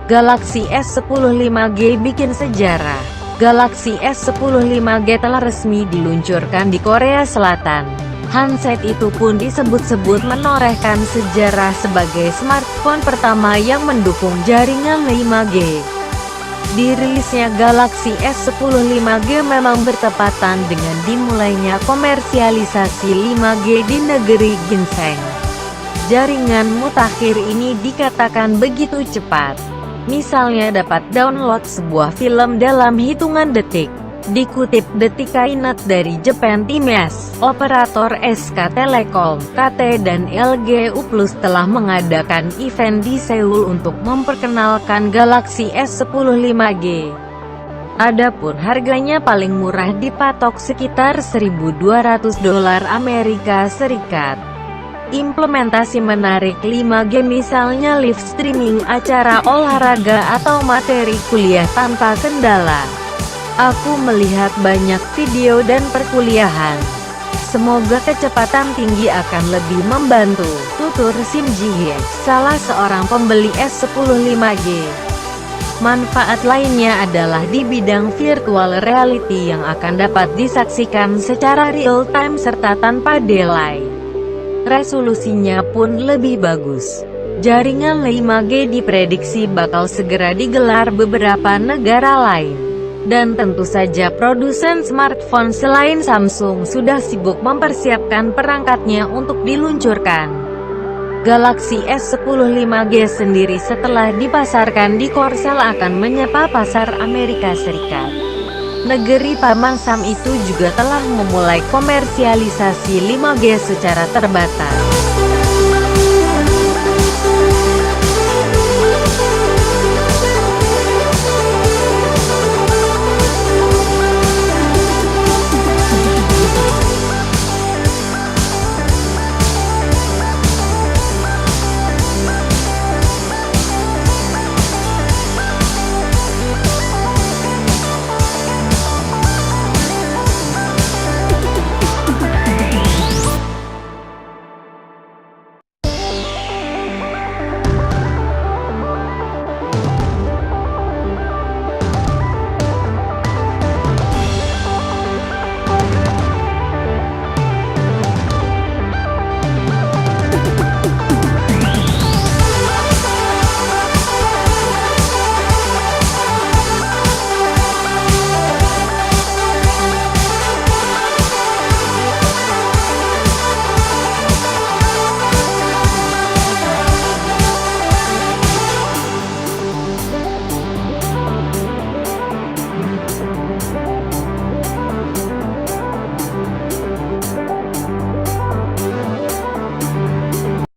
Galaxy S10 5G bikin sejarah. Galaxy S10 5G telah resmi diluncurkan di Korea Selatan. Handset itu pun disebut-sebut menorehkan sejarah sebagai smartphone pertama yang mendukung jaringan 5G. Dirilisnya Galaxy S10 5G memang bertepatan dengan dimulainya komersialisasi 5G di negeri ginseng. Jaringan mutakhir ini dikatakan begitu cepat. Misalnya dapat download sebuah film dalam hitungan detik. Dikutip Detikainet dari Japan Times, operator SK Telecom, KT dan LG U+ telah mengadakan event di Seoul untuk memperkenalkan Galaxy S10 5G. Adapun harganya paling murah dipatok sekitar $1.200 Amerika Serikat. Implementasi menarik 5G misalnya live streaming acara olahraga atau materi kuliah tanpa kendala. Aku melihat banyak video dan perkuliahan. Semoga kecepatan tinggi akan lebih membantu, tutur Sim Ji-hye, salah seorang pembeli S10 5G. Manfaat lainnya adalah di bidang virtual reality yang akan dapat disaksikan secara real-time serta tanpa delay. Resolusinya pun lebih bagus. Jaringan 5G diprediksi bakal segera digelar beberapa negara lain. Dan tentu saja produsen smartphone selain Samsung sudah sibuk mempersiapkan perangkatnya untuk diluncurkan. Galaxy S10 5G sendiri setelah dipasarkan di Korsel akan menyapa pasar Amerika Serikat. Negeri Paman Sam itu juga telah memulai komersialisasi 5G secara terbatas.